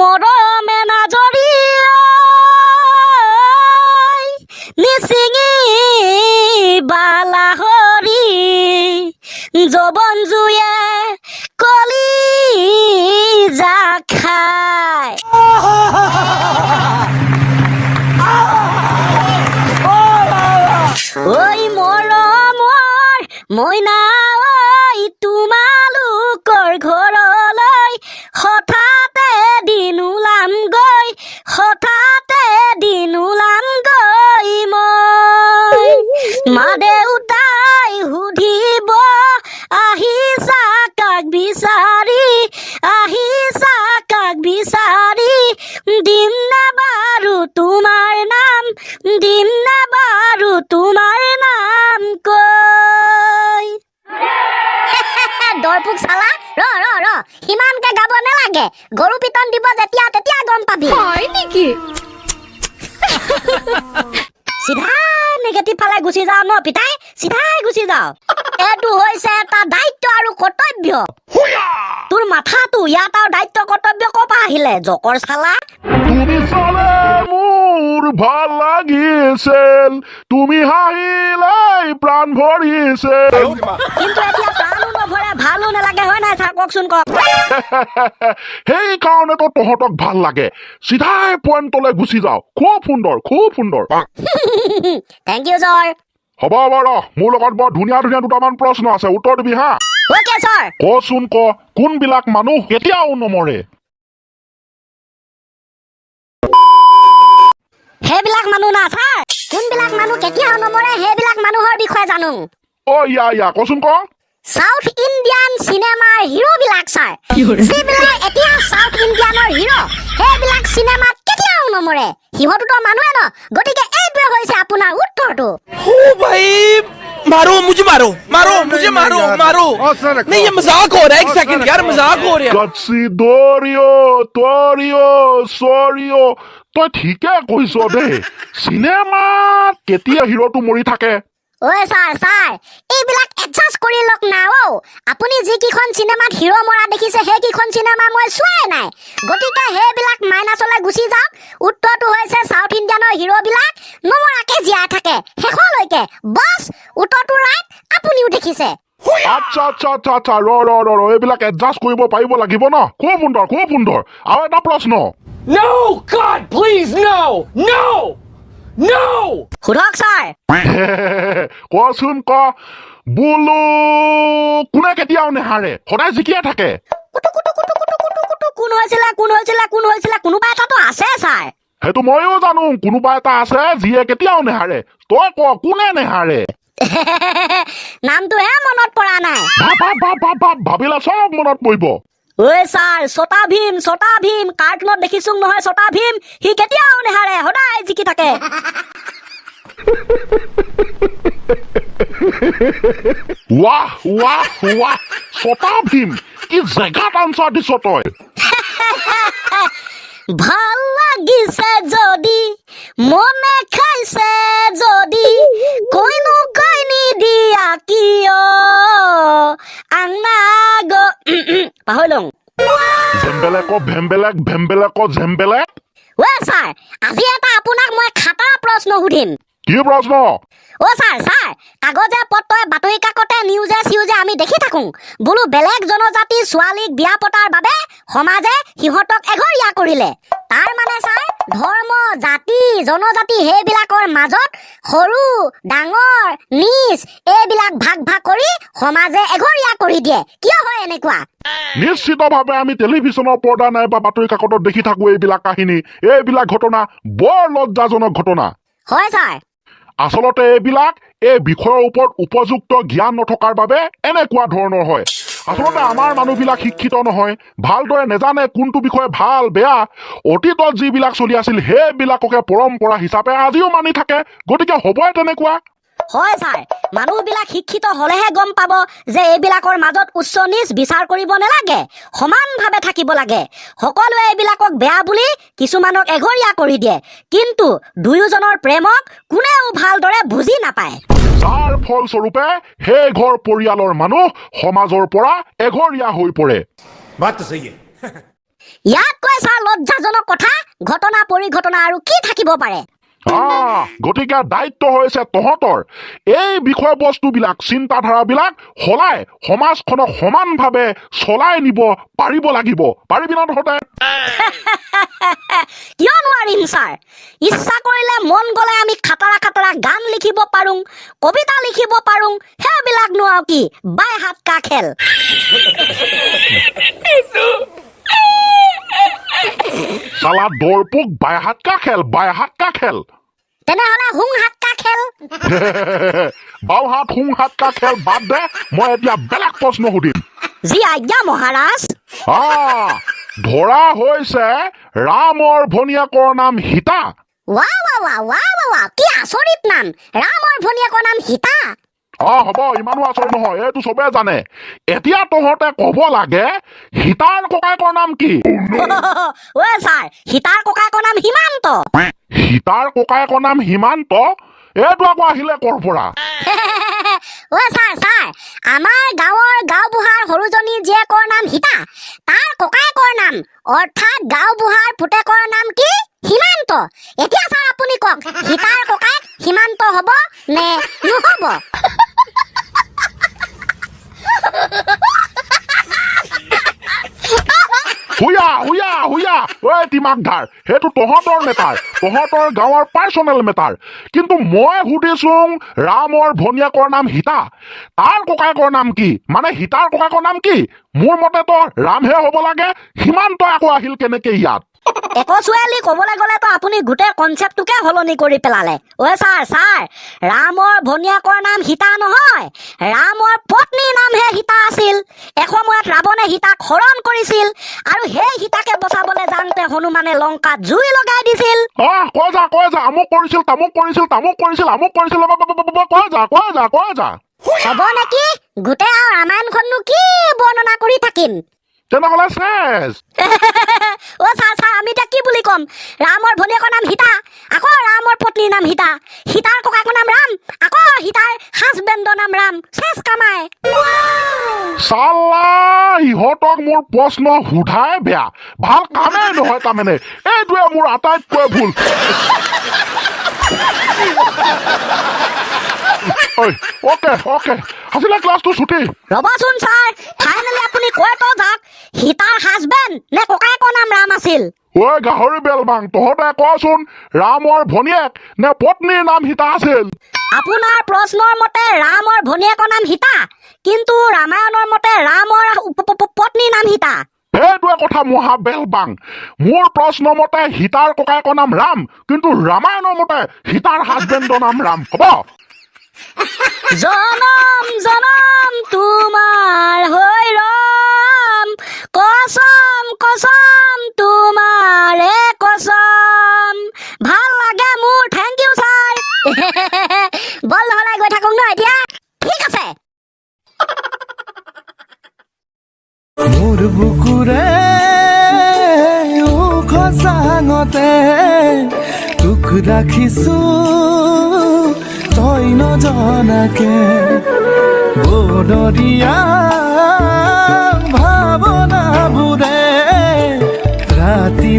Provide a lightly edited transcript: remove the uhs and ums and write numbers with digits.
মৰমে নাজৰি নিচিঙি বালাহৰি যবন জুয়ে কলি যা খায় ঐ মৰমৰ মইনা ঐ তোমালোকৰ ঘৰলৈ হঠাতে দিন ওলামগৈ মই মা দেউতাই সুধিব আহিছা কাক বিচাৰি দিম নে বাৰু তোমাৰ নাম কৈ দৰপুক চালা ৰ সিমানকে গাব নালাগে গৰু পিতন দিব যেতিয়া তেতিয়া গম পাবি হয় নেকি চিধা নেগেটিভ ফালে গুচি যাও ন পিতাই চিধাই গুচি যাও এইটো হৈছে এটা দায়িত্ব আৰু কৰ্তব্য তোৰ মাথাটো ইয়াত আৰু দায়িত্ব কৰ্তব্য কপা আহিলে জকৰ চালা তুমি চালে মোৰ ভাল লাগিছিল তুমি হাঁহিলে প্ৰাণ ভৰিছে কিন্তু এতিয়া প্ৰাণো নভৰে ভালো নালাগে হয় নাই ছাৰ কওকচোন কওক সেইকাৰণেতো তহঁতক ভাল লাগে চিধাই পইণ্টলৈ গুচি যাও খুব সুন্দৰ থেংক ইউ ছাৰ হ'ব বাৰু মোৰ লগত বৰ ধুনীয়া দুটামান প্ৰশ্ন আছে উত্তৰ দিবি হা অ'কে ছাৰ কচোন কোনবিলাক মানুহ কেতিয়াও নমৰে সেইবিলাক মানুহ না ছাৰ কোনবিলাক মানুহ কেতিয়াও নমৰে সেইবিলাক মানুহৰ বিষয়ে জানো ইয়া কচোন সাউথ ইণ্ডিয়ান চিনেমাৰ হিৰোবিলাক ছাৰ যিবিলাক এতিয়া সাউথ ইণ্ডিয়ানৰ হিৰো সেইবিলাক চিনেমাত কেতিয়াও নমৰে সিহঁততো মানুহে ন গতিকে এইটোৱে হৈছে আপোনাৰ উত্তৰটো ओ भाई मारो मुझे मारो नहीं ये मजाक हो रहा है एक सेकंड यार मजाक हो रहा है সৰিঅ তই ঠিকে কৈছ দেই চিনেমাত কেতিয়া হিৰোটো মৰি থাকে ঐ ছাৰ এইবিলাক এডজাষ্ট কৰি লওক না আপুনি যিকেইখন চিনেমাত হিৰো মৰা দেখিছে সেইকেইখন চিনেমা মই চোৱাই নাই গতিকে সেইবিলাক মাইনাছলৈ গুচি যাওক উত্তৰটো হৈছে সাউথ ইণ্ডিয়ানৰ হিৰোবিলাক নমৰাকে জীয়াই থাকে শেষলৈকে বছ উত্তৰটো ৰাইট আপুনিও দেখিছে আচ্ছা ৰ এইবিলাক এডজাষ্ট কৰিব পাৰিব লাগিব ন খুব সুন্দৰ আৰু এটা প্ৰশ্ন No God please no সুধক ছাৰ কচোন বোলো কোনে কেতিয়াও নেহাৰে সদায় জিকিয়ে থাকে কোন হৈছিলে কোনোবা এটাতো আছে ছাৰ সেইটো ময়ো জানো কোনোবা এটা আছে যিয়ে কেতিয়াও নেহাৰে তই কোনে নেহাৰে নামটোহে মনত পৰা নাই ভাবিলে চব মনত পৰিব ঐ ছাৰ ছটা ভীম কাৰ্টুনত দেখিছো নহয় ছটা ভীম সি কেতিয়াও নেহাৰে সদায় জিকি থাকে ৱাহ ছটা ভীম কি জেগাত আনচাৰ দিছ তই ভাল লাগিছে যদি মনে খাইছে যদি কৈনো কৈনি দিয়া কিয় আংনা পাহৰিলং ভেম্বেলেক ঐ ছাৰ আজি এটা আপোনাক মই খাটা প্ৰশ্ন সুধিম কি প্ৰশ্ন ছাৰ কাগজে পত্ৰই বাতৰি কাকতে নিউজে চিউজে আমি দেখি থাকোঁ বোলো বেলেগ জনজাতি ছোৱালীক বিয়া পতাৰ বাবে সমাজে সিহঁতক এঘৰীয়া কৰিলে তাৰ মানে ছাৰ ধৰ্ম জাতি জনজাতি সেইবিলাকৰ মাজত সৰু ডাঙৰ নিজ এইবিলাক ভাগ কৰি সমাজে এঘৰীয়া কৰি দিয়ে কিয় হয় এনেকুৱা নিশ্চিতভাৱে আমি টেলিভিছনৰ পৰ্দা নাইবা বাতৰি কাকতত দেখি থাকো এইবিলাক কাহিনী এইবিলাক ঘটনা বৰ লজ্জাজনক ঘটনা হয় ছাৰ আচলতে এইবিলাক এই বিষয়ৰ ওপৰত উপযুক্ত জ্ঞান নথকাৰ বাবে এনেকুৱা ধৰণৰ হয় আচলতে আমাৰ মানুহবিলাক শিক্ষিত নহয় ভালদৰে নেজানে কোনটো বিষয়ে ভাল বেয়া অতীতত যিবিলাক চলি আছিল সেইবিলাককে পৰম্পৰা হিচাপে আজিও মানি থাকে গতিকে হ'বই তেনেকুৱা হয় ছাৰ মানুহবিলাক শিক্ষিত হলেহে গম পাব যে এইবিলাকৰ মাজত উচ্চ নিচ বিচাৰ কৰিব নালাগে সমানভাৱে থাকিব লাগে সকলোৱে এইবিলাকক বেয়া বুলি কিছুমানক এঘৰীয়া কৰি দিয়ে কিন্তু দুয়োজনৰ প্ৰেমক কোনেও ভালদৰে বুজি নাপায় যাৰ ফলস্বৰূপে সেই ঘৰ পৰিয়ালৰ মানুহ সমাজৰ পৰা এঘৰীয়া হৈ পৰে ইয়াতকৈ ছাৰ লজ্জাজনক কথা ঘটনা পৰিঘটনা আৰু কি থাকিব পাৰে। গতিকে দায়িত্ব হৈছে তহঁতৰ এই বিষয়বস্তুবিলাক চিন্তাধাৰাবিলাক সলাই সমাজখনক সমানভাৱে চলাই নিব পাৰিব লাগিব। পাৰিবি না তহঁতে? কিয় নোৱাৰিম ছাৰ? ইচ্ছা কৰিলে মন গ'লে আমি খাটাৰা খাটাৰা গান লিখিব পাৰোঁ, কবিতা লিখিব পাৰোঁ। সেইবিলাকনো আৰু কি বাই হাত কা খেল। চালা দৰপোক বাইহাত কা খেল, বাইহাত কা খেল। তেনেহ'লে হুং হাত কা খেল। বাও হাত হুং হাত কা খেল বাদ দে, মই এতিয়া বেলেগ প্ৰশ্ন সুধিম। যি আজ্ঞা মহাৰাজ। ধৰা হৈছে ৰামৰ ভনীয়েকৰ নাম সীতা। ৱাহ ৱাহ ৱাহ ৱাহ ৱাহ, কি আচৰিত নাম! ৰামৰ ভনীয়েকৰ নাম সীতা। হ'ব, ইমানো আচৰিত নহয়, এইটো চবে জানে। এতিয়া তহঁতে ক'ব লাগে সীতাৰ ককায়েকৰ নাম কি? ঐ ছাৰ, সীতাৰ ককায়েকৰ নাম হিমান্ত। সীতাৰ ককায়েকৰ নাম হিমান্ত? এইটো আকৌ আহিলে ক'ৰ পৰা? ছাৰ, আমাৰ গাঁৱৰ গাঁওবুঢ়াৰ সৰুজনী জীয়েকৰ নাম সীতা, তাৰ ককায়েকৰ নাম অৰ্থাৎ গাঁওবুঢ়াৰ পুতেকৰ নাম কি? হিমান্ত। এতিয়া ছাৰ আপুনি কওক, সীতাৰ ককায়েক হিমান্ত হ'ব নে নহ'ব? হুয়া হুয়া হুয়া, ঐ দিমাগধাৰ, সেইটো তহঁতৰ মেটাৰ, তহঁতৰ গাঁৱৰ পাৰ্চনেল মেটাৰ। কিন্তু মই সুধিছো ৰামৰ ভনীয়েকৰ নাম সীতা, তাৰ ককায়েকৰ নাম কি? মানে সীতাৰ ককায়েকৰ নাম কি? মোৰ মতেতো ৰামহে হ'ব লাগে, সীমান্ত আকৌ আহিল কেনেকে ইয়াত? একচুৱেলি ক'বলৈ গ'লেতো আপুনি গোটেই কনচেপ্টটোকে সলনি কৰি পেলালে। ছাৰ, ৰামৰ ভনীয়েকৰ নাম সীতা নহয়, ৰামৰ পত্নীৰ নামহে সীতা আছিল। এসময়ত ৰাৱণে সীতাক হৰণ কৰিছিল আৰু সেই সীতাকে বচাবলৈ যাওঁতে হনুমানে লংকাত জুই লগাই দিছিল। কৈ যা, আমুক কৰিছিল, তামুক কৰিছিল, তামুক কৰিছিল, আমুক কৰিছিল, কৈ যা। হ'ব নেকি? গোটেই আৰু ৰামায়ণখননো কি বৰ্ণনা কৰি থাকিম? তেনেহ'লে চেছ। ছাৰ, আমি এতিয়া কি বুলি ক'ম? ৰামৰ ভনীয়েকৰ নাম সীতা, আকৌ ৰামৰ পত্নীৰ নাম সীতা, সীতাৰ ককায়েকৰ নাম ৰাম, আকৌ সীতাৰ হাজবেণ্ডৰ নাম ৰাম। চেছ কামাই। চাল্লা, ইহঁতক মোৰ প্ৰশ্ন সোধাই বেয়া, ভাল কামেই নহয় তাৰমানে। এইটোৱে মোৰ আটাইতকৈ ভুল। অ'কে, আজিলে ক্লাছটো ছুটি। ৰ'বচোন ছাৰ, ফাইনেলি আপুনি কৈতো যাওক, সীতাৰ হাজবেণ্ড নে ককায়েকৰ নাম ৰাম আছিল? ঐ গাহৰি বেলবাং, তহঁতে কচোন, ৰামৰ ভনীয়েক নে পত্নীৰ নাম সীতা আছিল? আপোনাৰ প্ৰশ্নৰ মতে ৰামৰ ভনীয়েকৰ নাম সীতা, কিন্তু ৰামায়ণৰ মতে ৰামৰ পত্নীৰ নাম সীতা। সেইটোৱে কথা মহা বেলবাং। মোৰ প্ৰশ্ন মতে সীতাৰ ককায়েকৰ নাম ৰাম, কিন্তু ৰামায়ণৰ মতে সীতাৰ হাজবেণ্ডৰ নাম ৰাম। হ'ব? জনম জনম তোমাৰ হৈ ৰম, কসম তোমাৰে কসম। ভাল লাগে মোৰ, থেংক ইউ ছাৰ। বল নহ'লে গৈ থাকক ন এতিয়া? ঠিক আছে। মোৰ বুকুৰে খচাঙতে তোক ৰাখিছো তই নজনাকে, বনৰীয়া ভাৱনাবোৰে ৰাতি